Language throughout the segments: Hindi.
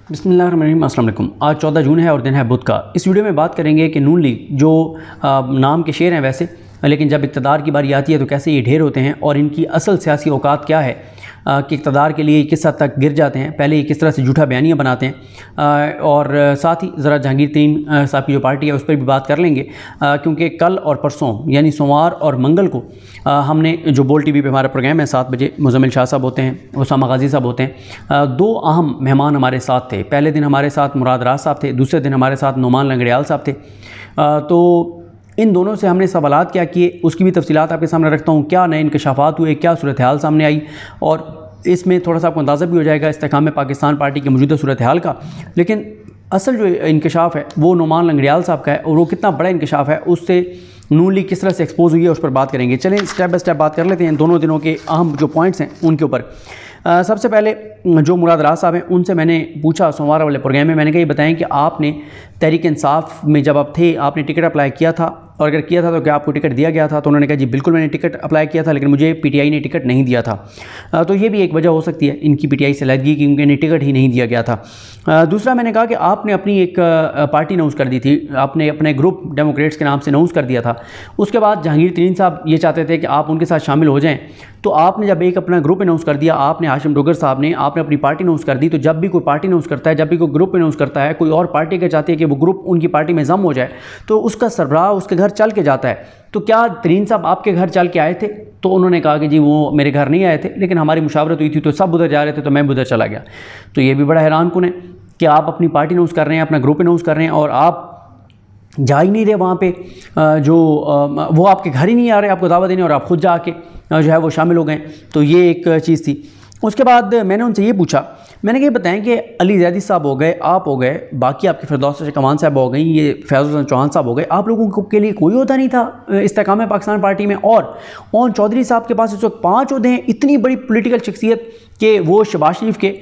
बिस्मिल्लाहिर्रहमानिर्रहीम, अस्सलाम वालेकुम। आज 14 जून है और दिन है बुध का। इस वीडियो में बात करेंगे कि नून लीग जो नाम के शेर हैं वैसे, लेकिन जब इक़्तिदार की बारी आती है तो कैसे ये ढेर होते हैं और इनकी असल सियासी औकात क्या है कि इक़्तिदार के लिए किस हद तक गिर जाते हैं, पहले ये किस तरह से झूठा बयानियाँ बनाते हैं और साथ ही ज़रा जहांगीर तरीन साहब की जो पार्टी है उस पर भी बात कर लेंगे, क्योंकि कल और परसों यानी सोमवार और मंगल को हमने जो बोल टीवी पे हमारा प्रोग्राम है 7 बजे, मुज़म्मिल शाह साहब होते हैं, उसामा गाजी साहब होते हैं, दो अहम मेहमान हमारे साथ थे। पहले दिन हमारे साथ मुराद राज साहब थे, दूसरे दिन हमारे साथ नुमान लंगड़ियाल साहब थे। तो इन दोनों से हमने सवालात क्या किए उसकी भी तफसीलात आपके सामने रखता हूँ, क्या नए इंकशाफात हुए, क्या सूरत हाल सामने आई, और इसमें थोड़ा सा आपको अंदाज़ा भी हो जाएगा इस्तेकाम पाकिस्तान पार्टी की मौजूदा सूरत हाल का। लेकिन असल जो इंकशाफ है वो नुमान लंगड़ियाल साहब का है, और वो कितना बड़ा इंकशाफ है, उससे नून लीग किस तरह से एक्सपोज हुई है उस पर बात करेंगे। चलें स्टेप बाय स्टेप बात कर लेते हैं दोनों दिनों के अहम जो पॉइंट्स हैं उनके ऊपर। सबसे पहले जो मुराद राज साहब हैं उनसे मैंने पूछा सोमवार वाले प्रोग्राम में, मैंने कहा ये बताएं कि आपने तहरीक इंसाफ में जब आप थे आपने टिकट अप्लाई किया था, और अगर किया था तो क्या आपको टिकट दिया गया था? तो उन्होंने कहा जी बिल्कुल मैंने टिकट अप्लाई किया था, लेकिन मुझे पीटीआई ने टिकट नहीं दिया था। तो ये भी एक वजह हो सकती है इनकी पीटीआई से अलहदगी की, क्योंकि इन्हें टिकट ही नहीं दिया गया था। दूसरा मैंने कहा कि आपने अपनी एक पार्टी अनाउंस कर दी थी, आपने अपने ग्रुप डेमोक्रेट्स के नाम से अनाउंस कर दिया था। उसके बाद जहांगीर तरीन साहब ये चाहते थे कि आप उनके साथ शामिल हो जाएँ, तो आपने जब एक अपना ग्रुप अनाउंस कर दिया, आपने हाशिम डोगर साहब ने आपने अपनी पार्टी अनाउंस कर दी। तो जब भी कोई पार्टी अनाउंस करता है, जब भी कोई ग्रुप अनाउंस करता है, कोई और पार्टी अगर चाहती है कि वो ग्रुप उनकी पार्टी में जम हो जाए, तो उसका सरबराह उसके घर चल के जाता है। तो क्या तरीन साहब आपके घर चल के आए थे? तो उन्होंने कहा कि जी वो मेरे घर नहीं आए थे, लेकिन हमारी मुशावरत हुई थी तो सब उधर जा रहे थे तो मैं भी उधर चला गया। तो ये भी बड़ा हैरान कुन है कि आप अपनी पार्टी अनाउंस कर रहे हैं, अपना ग्रुप अनाउंस कर रहे हैं, और आप जा ही नहीं रहे वहाँ पे, वो आपके घर ही नहीं आ रहे आपको दावत देने, और आप खुद जाके जो है वो शामिल हो गए। तो ये एक चीज़ थी। उसके बाद मैंने उनसे ये पूछा, मैंने कहा बताएं कि अली जैदी साहब हो गए, आप हो गए, बाकी आपके फिरदौस कमान साहब हो गई, ये फैज़ल हसन चौहान साहब हो गए, आप लोगों के लिए कोई ओहदा नहीं था इस्तेकाम पाकिस्तान पार्टी में? और ओन चौधरी साहब के पास इस वक्त 5 ओहदे हैं, इतनी बड़ी पॉलिटिकल शख्सियत कि वो शहबाज शरीफ के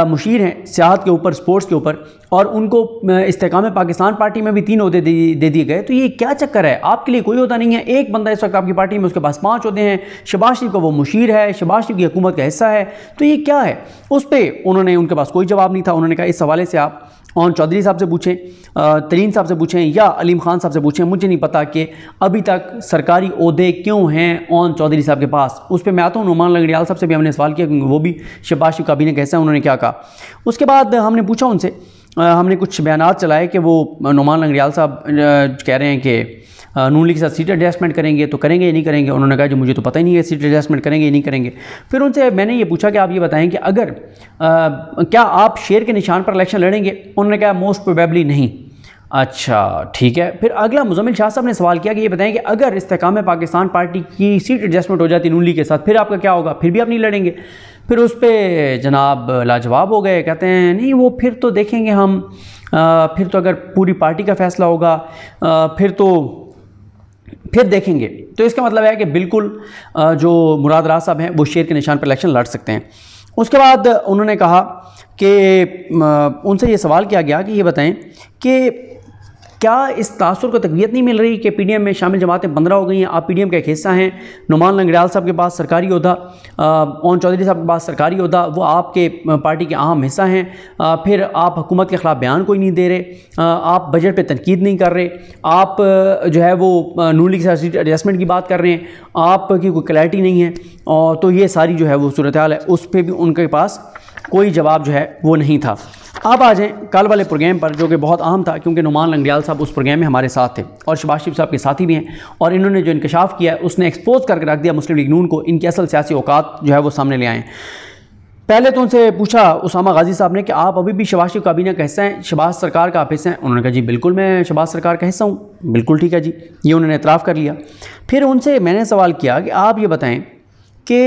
मुशीर हैं सियाहत के ऊपर, स्पोर्ट्स के ऊपर, और उनको इस्तेकाम पाकिस्तान पार्टी में भी 3 ओहदे दे दिए गए। तो ये क्या चक्कर है? आपके लिए कोई ओहदा नहीं है। एक बंदा इस वक्त आपकी पार्टी में, उसके पास 5 ओहदे हैं, शहबाज शरीफ का वो मुशीर है, शहबाज शरीफ की हुकूमत का हिस्सा है। तो ये क्या है? उस पर उनके पास कोई जवाब नहीं था। उन्होंने कहा इस हवाले से आप ओन चौधरी साहब से पूछें, तरीन साहब से पूछें, या अलीम खान साहब से पूछें। मुझे नहीं पता कि अभी तक सरकारी ओहदे क्यों हैं ओन चौधरी साहब के पास। उस पर मैं आता हूँ। नुमान लंगड़ियाल साहब से भी हमने सवाल किया, क्योंकि वो भी शहबाज शरीफ काबीना कैसा है, उन्होंने क्या कहा। उसके बाद हमने पूछा उनसे, हमने कुछ बयानात चलाए कि वो नुमान लंगड़ियाल साहब कह रहे हैं कि नून लीग के साथ सीट एडजस्टमेंट करेंगे, तो करेंगे या नहीं करेंगे? उन्होंने कहा जी मुझे तो पता ही नहीं है सीट एडजस्टमेंट करेंगे या नहीं करेंगे। फिर उनसे मैंने ये पूछा कि आप ये बताएं कि अगर क्या आप शेर के निशान पर इलेक्शन लड़ेंगे? उन्होंने कहा मोस्ट प्रोबेबली नहीं। अच्छा ठीक है। फिर अगला मुज़म्मिल शाह साहब ने सवाल किया कि ये बताएं कि अगर इस्तेकाम पाकिस्तान पार्टी की सीट एडजस्टमेंट हो जाती नून लीग के साथ, फिर आपका क्या होगा? फिर भी आप नहीं लड़ेंगे? फिर उस पर जनाब लाजवाब हो गए, कहते हैं नहीं वो फिर तो देखेंगे हम, फिर तो अगर पूरी पार्टी का फैसला होगा फिर देखेंगे। तो इसका मतलब है कि बिल्कुल जो मुराद राज साहब हैं वो शेर के निशान पर इलेक्शन लड़ सकते हैं। उसके बाद उन्होंने कहा कि उनसे ये सवाल किया गया कि ये बताएं कि क्या इस तासुर को तक़वियत नहीं मिल रही कि पीडीएम में शामिल जमातें 15 हो गई हैं, आप पीडीएम का एक हिस्सा हैं, नुमान लंगड़ियाल साहब के पास सरकारी ओहदा, ओन चौधरी साहब के पास सरकारी ओहदा, वो आपके पार्टी के अहम हिस्सा हैं, फिर आप हुकूमत के ख़िलाफ़ बयान कोई नहीं दे रहे, आप बजट पे तनकीद नहीं कर रहे, आप जो है वो नून लीग के साथ सीट एडजस्टमेंट की बात कर रहे हैं, आपकी कोई क्लैरिटी नहीं है। और तो ये सारी जो है वो सूरत हाल है, उस पर भी उनके पास कोई जवाब जो है वो नहीं था। अब आ जाएँ कल वाले प्रोग्राम पर, जो कि बहुत अहम था, क्योंकि नुमान लंगड़ियाल साहब उस प्रोग्राम में हमारे साथ थे और शहबाज शरीफ साहब के साथी भी हैं, और इन्होंने जो इंकशाफ किया है उसने एक्सपोज करके रख दिया मुस्लिम लीग नून को, इनकी असल सियासी औकात जो है वो सामने ले आए। पहले तो उनसे पूछा उसामा गाजी साहब ने कि आप अभी भी शहबाज शरीफ काबीना का हिस्सा हैं, शहबाज सरकार का आप हिस्सा हैं? उन्होंने कहा जी बिल्कुल मैं शहबाज सरकार का हिस्सा हूँ। बिल्कुल ठीक है जी, ये उन्होंने एतराफ़ कर लिया। फिर उनसे मैंने सवाल किया कि आप ये बताएं कि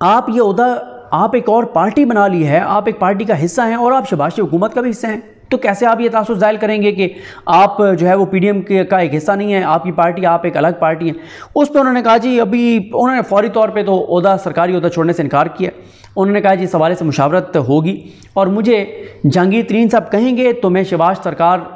आप ये ओहदा आप एक और पार्टी बना ली है, आप एक पार्टी का हिस्सा हैं और आप शहबाज शरीफ हुकूमत का भी हिस्सा हैं, तो कैसे आप ये तासुर ज़ाहिर करेंगे कि आप जो है वो पीडीएम का एक हिस्सा नहीं है, आपकी पार्टी, आप एक अलग पार्टी हैं? उस पर उन्होंने कहा जी अभी उन्होंने फौरी तौर पे तो ओहदा, सरकारी ओहदा छोड़ने से इनकार किया। उन्होंने कहा जी इस हवाले से मुशावरत होगी, और मुझे जहांगीर तरीन साहब कहेंगे तो मैं शहबाज सरकार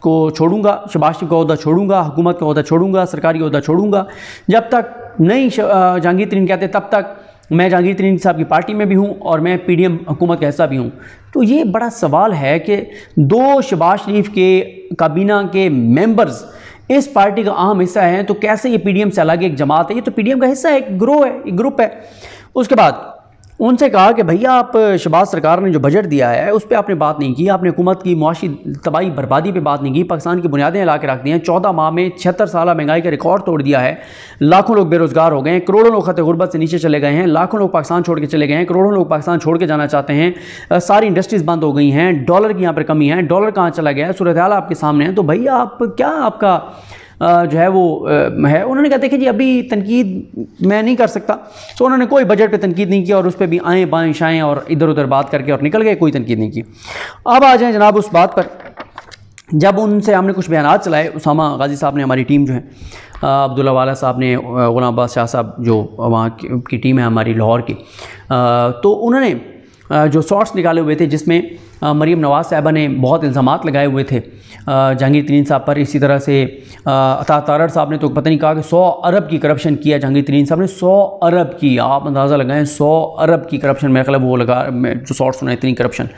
को छोड़ूंगा, शहबाज शरीफ का ओहदा छोड़ूंगा, हुकूमत का ओहदा छोड़ूंगा, सरकारी ओहदा छोड़ूंगा। जब तक नहीं जहांगीर तरीन कहते तब तक मैं जहांगीर तरीन साहब की पार्टी में भी हूँ और मैं पीडीएम हुकूमत का हिस्सा भी हूँ। तो ये बड़ा सवाल है कि दो शहबाज शरीफ के काबीना के मेंबर्स इस पार्टी का अहम हिस्सा हैं, तो कैसे ये पीडीएम से अलग एक जमात है? ये तो पीडीएम का हिस्सा है, एक ग्रोह है, एक ग्रुप है। उसके बाद उनसे कहा कि भैया आप शहबाज सरकार ने जो बजट दिया है उस पर आपने बात नहीं की, आपने हुकूमत की मुआशी तबाही बर्बादी पे बात नहीं की, पाकिस्तान की बुनियादें हिला के रख दी हैं, 14 माह में 76 साल महंगाई का रिकॉर्ड तोड़ दिया है, लाखों लोग बेरोजगार हो गए हैं, करोड़ों लोग खत गुर्बत से नीचे चले गए हैं, लाखों लोग पाकिस्तान छोड़ के चले गए हैं, करोड़ों लोग पाकिस्तान छोड़ के जाना चाहते हैं, सारी इंडस्ट्रीज़ बंद हो गई हैं, डॉलर की यहाँ पर कमी है, डॉलर कहाँ चला गया है, सूरत हाल आपके सामने है। तो भैया आप क्या आपका जो है वो है? उन्होंने कहा देखिए जी अभी तनकीद मैं नहीं कर सकता। तो उन्होंने कोई बजट पे तनकीद नहीं किया और उस पर भी आएँ बाएँ शाएँ और इधर उधर बात करके और निकल गए, कोई तनकीद नहीं की। अब आ जाएँ जनाब उस बात पर, जब उनसे हमने कुछ बयानात चलाए, उसामा गाजी साहब ने, हमारी टीम जो है, अब्दुल्ला वाला साहब ने, गुलाम अब्बास शाह साहब जो वहाँ की टीम है हमारी लाहौर की, तो उन्होंने जो शॉर्ट्स निकाले हुए थे जिसमें मरीम नवाज़ साहबा ने बहुत इल्ज़ामात लगाए हुए थे जहांगीर तरीन साहब पर। इसी तरह से अता तारड़ साहब ने तो पता नहीं कहा कि 100 अरब की करप्शन किया जहांगीर तरीन साहब ने, 100 अरब की, आप अंदाज़ा लगाएं 100 अरब की करप्शन। मेरे ख्याल वो लगा जो शॉर्ट सुना इतनी करप्शन।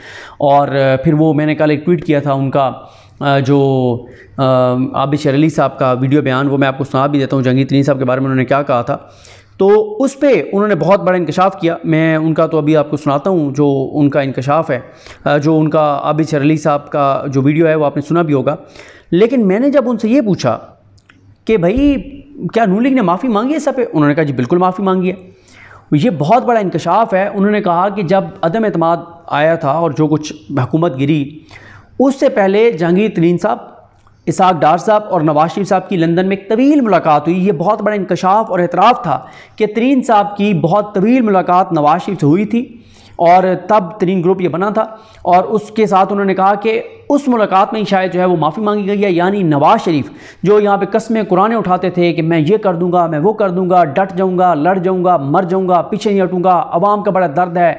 और फिर वो मैंने कल एक ट्वीट किया था उनका जो आबिद शेर अली साहब का वीडियो बयान, वो मैं आपको सुना भी देता हूँ जहांगीर तरीन साहब के बारे में उन्होंने क्या कहा था। तो उस पर उन्होंने बहुत बड़ा इंकशाफ किया, मैं उनका तो अभी आपको सुनाता हूँ जो उनका इंकशाफ है, जो उनका आबिद शेर अली साहब का जो वीडियो है वो आपने सुना भी होगा। लेकिन मैंने जब उनसे ये पूछा कि भाई क्या नून लीग ने माफ़ी मांगी है सब पे, उन्होंने कहा जी बिल्कुल माफ़ी मांगी है। ये बहुत बड़ा इंकशाफ है। उन्होंने कहा कि जब अदम एतमाद आया था और जो कुछ हुकूमत गिरी, उससे पहले जहांगीर तरीन साहब, इसाक डार साहब और नवाज शरीफ साहब की लंदन में एक तवील मुलाकात हुई। ये बहुत बड़ा इंकशाफ और एतराफ़ था कि तरीन साहब की बहुत तवील मुलाकात नवाज शरीफ से हुई थी और तब तरीन ग्रुप ये बना था। और उसके साथ उन्होंने कहा कि उस मुलाकात में ही शायद जो है वो माफ़ी मांगी गई है। यानी नवाज शरीफ जो यहाँ पे कस्में कुराने उठाते थे कि मैं ये कर दूंगा, मैं वो कर दूंगा, डट जाऊंगा, लड़ जाऊंगा, मर जाऊंगा, पीछे नहीं हटूंगा, अवाम का बड़ा दर्द है,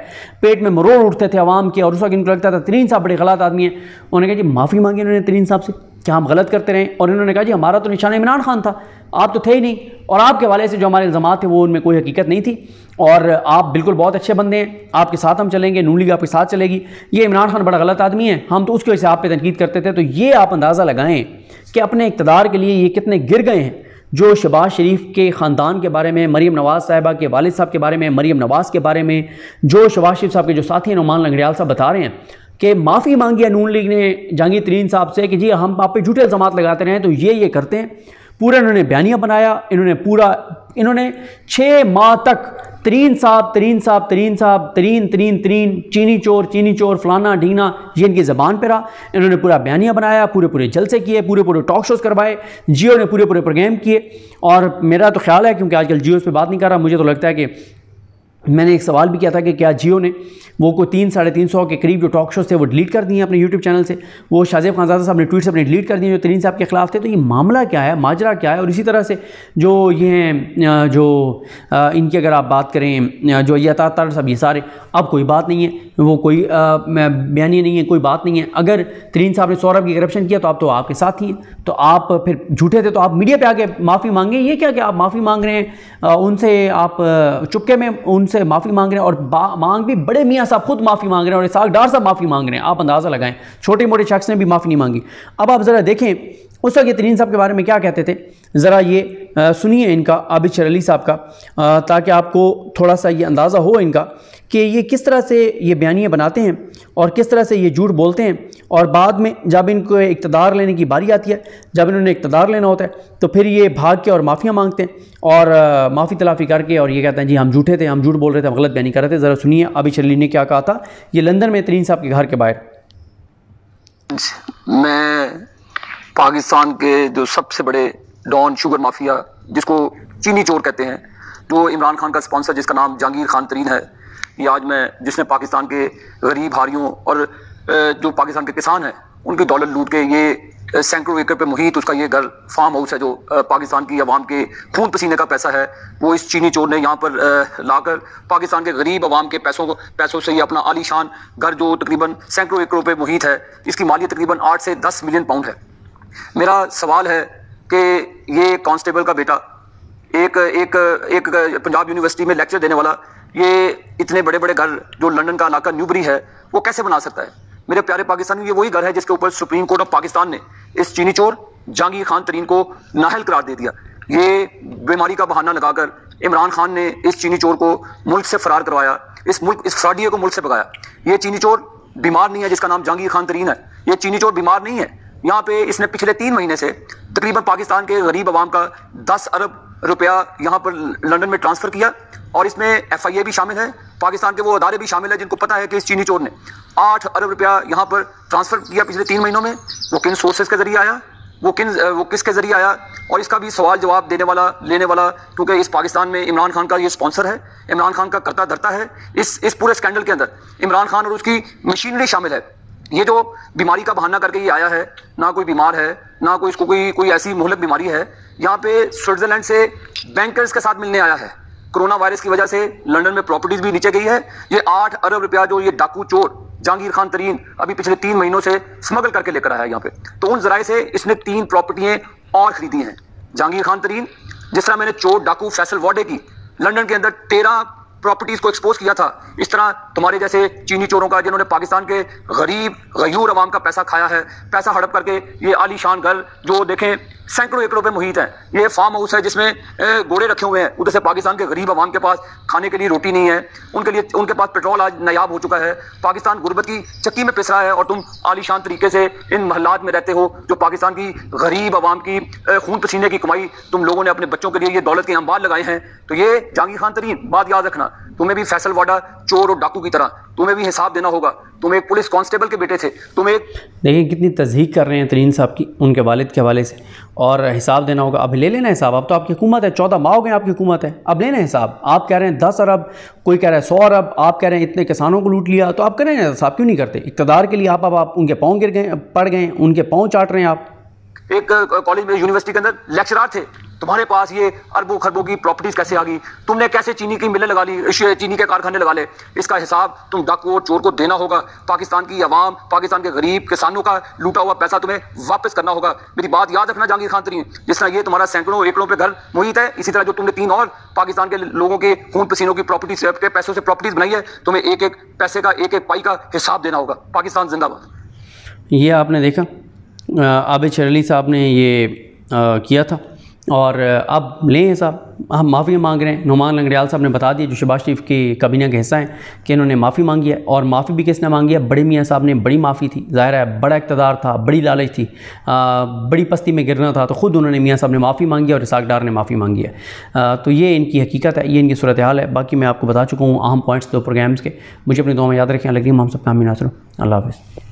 पेट में मरोड़ उठते थे अवाम के, और उस वक्त इनको लगता था तरीन साहब बड़े गलत आदमी हैं। उन्होंने कहा जी माफ़ी मांगी उन्होंने तरीन साहब से, क्या हम गलत करते रहे? और इन्होंने कहा जी हमारा तो निशाना इमरान खान था, आप तो थे ही नहीं, और आपके हवाले से जो हमारे इल्ज़ामात थे वो उनमें कोई हकीकत नहीं थी, और आप बिल्कुल बहुत अच्छे बंदे हैं, आपके साथ हम चलेंगे, नून लीग आपके साथ चलेगी, ये इमरान खान बड़ा गलत आदमी है, हम तो उसकी वजह से आप पे तनकीद करते थे। तो ये आप अंदाज़ा लगाएं कि अपने इक़्तिदार के लिए ये कितने गिर गए हैं। जो शहबाज शरीफ के ख़ानदान के बारे में, मरीम नवाज़ साहिबा के वालिद साहब के बारे में, मरीम नवाज़ के बारे में, जो शहबाज शरीफ साहब के जो साथी नोमान लंगड़ियाल साहब बता रहे हैं कि माफ़ी मांगी है नून लीग ने जहांगीर तरीन साहब से कि जी हम आप पे झूठे इल्ज़ामात लगाते रहे, तो ये करते हैं। पूरा इन्होंने बयानिया बनाया, इन्होंने 6 माह तक तरीन साहब, चीनी चोर, फलाना ढीना, ये इनकी ज़बान पे रहा। इन्होंने पूरा बयानिया बनाया, पूरे जलसे किए, पूरे टॉक शोज़ करवाए, जियो ने पूरे प्रोग्राम किए। और मेरा तो ख्याल है, क्योंकि आजकल जियो पे बात नहीं कर रहा, मुझे तो लगता है कि मैंने एक सवाल भी किया था कि क्या जियो ने वो कोई 300-350 के करीब जो टॉक शोज़ थे वो डिलीट कर दिए हैं अपने यूट्यूब चैनल से। वो शाहजेब खानज़ादा साहब ने ट्वीट से अपने डिलीट कर दिए जो तरीन साहब के ख़िलाफ़ थे। तो ये मामला क्या है, माजरा क्या है? और इसी तरह से जो ये हैं जो इनकी अगर आप बात करें, जो ये अता तारड़ साहब, ये सारे अब कोई बात नहीं है, वो कोई बयानी नहीं है, कोई बात नहीं है। अगर तरीन साहब ने 100 अरब की करप्शन किया तो आप तो आपके साथ ही हैं, तो आप फिर झूठे थे तो आप मीडिया पे आके माफ़ी मांगे। ये क्या कि आप माफ़ी मांग रहे हैं उनसे, आप चुपके में उनसे माफ़ी मांग रहे हैं, और मांग भी बड़े मियाँ साहब खुद माफ़ी मांग रहे हैं, और इसाक डार साहब माफ़ी मांग रहे हैं। आप अंदाज़ा लगाएं, छोटे मोटे शख्स ने भी माफ़ी नहीं मांगी। अब आप ज़रा देखें उस वक्त तरीन साहब के बारे में क्या कहते थे, ज़रा ये सुनिए इनका, आबिद शेर अली साहब का, ताकि आपको थोड़ा सा ये अंदाज़ा हो इनका कि ये किस तरह से ये बयानियाँ बनाते हैं और किस तरह से ये झूठ बोलते हैं। और बाद में जब इनको इक़्तिदार लेने की बारी आती है, जब इन्होंने इक़्तिदार लेना होता है, तो फिर ये भाग के और माफ़ियाँ मांगते हैं और माफ़ी तलाफ़ी करके, और ये कहते हैं जी हम झूठे थे, हम झूठ बोल रहे थे, हम गलत बयानी कर रहे थे। ज़रा सुनिए आबिद शेर अली ने क्या कहा था, ये लंदन में तरीन साहब के घर के बाहर। मैं पाकिस्तान के जो सबसे बड़े डॉन शुगर माफिया, जिसको चीनी चोर कहते हैं, जो इमरान खान का स्पॉन्सर, जिसका नाम जहांगीर खान तरीन है, ये आज मैं, जिसने पाकिस्तान के गरीब हारियों और जो पाकिस्तान के किसान हैं उनकी दौलत लूट के, ये सैकड़ों एकड़ पे मुहित उसका ये घर, फार्म हाउस है, जो पाकिस्तान की अवाम के खून पसीने का पैसा है, वो इस चीनी चोर ने यहाँ पर लाकर पाकिस्तान के गरीब अवाम के पैसों से ये अपना आलीशान घर, जो तकरीबन सैकड़ों एकड़ों पे मुहित है, इसकी मालियत तकरीबन 8 से 10 मिलियन पाउंड है। मेरा सवाल है कि ये कांस्टेबल का बेटा, एक पंजाब यूनिवर्सिटी में लेक्चर देने वाला, ये इतने बड़े बड़े घर जो लंदन का इलाका न्यूबरी है वो कैसे बना सकता है? मेरे प्यारे पाकिस्तानी, ये वही घर है जिसके ऊपर सुप्रीम कोर्ट ऑफ पाकिस्तान ने इस चीनी चोर जहांगीर खान तरीन को नाअहल करार दे दिया। ये बीमारी का बहाना लगाकर इमरान खान ने इस चीनी चोर को मुल्क से फरार करवाया, इस फ्रॉडिये को मुल्क से भगाया। ये चीनी चोर बीमार नहीं है जिसका नाम जहांगीर खान तरीन है, ये चीनी चोर बीमार नहीं है। यहाँ पे इसने पिछले 3 महीने से तकरीबन पाकिस्तान के गरीब आवाम का 10 अरब रुपया यहाँ पर लंदन में ट्रांसफर किया, और इसमें FIA भी शामिल है, पाकिस्तान के वो अदारे भी शामिल है जिनको पता है कि इस चीनी चोर ने 8 अरब रुपया यहाँ पर ट्रांसफर किया पिछले 3 महीनों में। वो किन सोर्सेज के जरिए आया, वो किसके जरिए आया, और इसका भी सवाल जवाब देने वाला लेने वाला, क्योंकि इस पाकिस्तान में इमरान खान का ये स्पॉन्सर है, इमरान खान का करता धरता है। इस पूरे स्कैंडल के अंदर इमरान खान और उसकी मशीनरी शामिल है। ये जो बीमारी का बहाना करके ये आया है, ना कोई बीमार है, ना कोई इसको कोई ऐसी मुहलक बीमारी है। यहाँ पे स्विट्जरलैंड से बैंकर्स के साथ मिलने आया है। कोरोना वायरस की वजह से लंदन में प्रॉपर्टीज भी नीचे गई है। ये 8 अरब रुपया जो ये डाकू चोर जहांगीर खान तरीन अभी पिछले 3 महीनों से स्मगल करके लेकर आया है यहाँ पे, तो उन जराए से इसने 3 प्रॉपर्टियां और खरीदी हैं। जहांगीर खान तरीन, जिस तरह मैंने चोर डाकू फैसल वाडे की लंदन के अंदर 13 प्रॉपर्टीज को एक्सपोज किया था, इस तरह तुम्हारे जैसे चीनी चोरों का, जिन्होंने पाकिस्तान के गरीब गयूर अवाम का पैसा खाया है, पैसा हड़प करके ये आलीशान घर जो देखें सैकड़ों एकड़ों पे मुहित है, ये फार्म हाउस है जिसमें घोड़े रखे हुए हैं। उधर से पाकिस्तान के गरीब अवाम के पास खाने के लिए रोटी नहीं है, उनके पास पेट्रोल आज नायाब हो चुका है, पाकिस्तान गुर्बत की चक्की में पिस रहा है, और तुम आलीशान तरीके से इन महल्लात में रहते हो जो पाकिस्तान की गरीब अवाम की खून पसीने की कमाई तुम लोगों ने अपने बच्चों के लिए ये दौलत के अंबार लगाए हैं। तो ये जहांगीर खान तरीन, बात याद रखना, तुम्हें भी फैसल वाडा चोर और डाकू की तरह तुम्हें भी हिसाब देना होगा। तुम एक पुलिस कांस्टेबल के बेटे थे, तुम एक देखिए कितनी तज़हीक कर रहे हैं तरीन साहब की उनके वालिद के हवाले से, और हिसाब देना होगा। अब ले लेना हिसाब, अब तो आपकी हुकूमत है, 14 माह हो गए आपकी हुकूमत है, अब लेना हिसाब। आप कह रहे हैं 10 अरब, कोई कह रहा है 100 अरब, आप कह रहे हैं इतने किसानों को लूट लिया, तो आप करें हिसाब क्यों नहीं करते? इक़्तिदार के लिए आप उनके पाँव गिर गए, पड़ गए, उनके पाँव चाट रहे हैं। आप एक कॉलेज में यूनिवर्सिटी के अंदर लेक्चरर थे, तुम्हारे पास ये अरबों खरबों की प्रॉपर्टीज कैसे आ गई? तुमने कैसे चीनी की मिलें लगा ली, चीनी के कारखाने लगा ले? इसका हिसाब तुम डाकू और चोर को देना होगा। पाकिस्तान की आवाम, पाकिस्तान के गरीब किसानों का लूटा हुआ पैसा तुम्हें वापस करना होगा। मेरी बात याद रखना जहांगीर खान तरीन, जिस तरह ये तुम्हारा सैकड़ों एकड़ों पे घर मुहित है, इसी तरह जो तुमने 3 और पाकिस्तान के लोगों के खून पसीनों की प्रॉपर्टी के पैसों से प्रॉपर्टीज बनाई है, तुम्हें एक एक पैसे का, एक एक पाई का हिसाब देना होगा। पाकिस्तान जिंदाबाद। ये आपने देखा आबिद शर अली साहब ने ये किया था, और अब लें साहब, हम माफ़ी मांग रहे हैं। नुमान लंगड़ियाल साहब ने बता दिया, जो शहबाज शरीफ की काबीना का हिस्सा हैं, कि इन्होंने माफ़ी मांगी है। और माफ़ी भी किसने मांगी है? बड़े मियाँ साहब ने। बड़ी माफ़ी थी, ज़ाहिर है बड़ा इक़्तिदार था, बड़ी लालच थी, बड़ी पस्ती में गिरना था, तो ख़ुद उन्होंने मियाँ साहब ने माफ़ी मांगी और इसाक डार ने माफ़ी मांगी है। तो ये इनकी हकीकत है, ये इनकी सूरत हाल है। बाकी मैं आपको बता चुका हूँ अहम पॉइंट्स 2 प्रोग्राम्स के। मुझे अपनी दुआ में याद रखें। लगी हम सब कामी नासर। अल्लाह हाफ़िज़।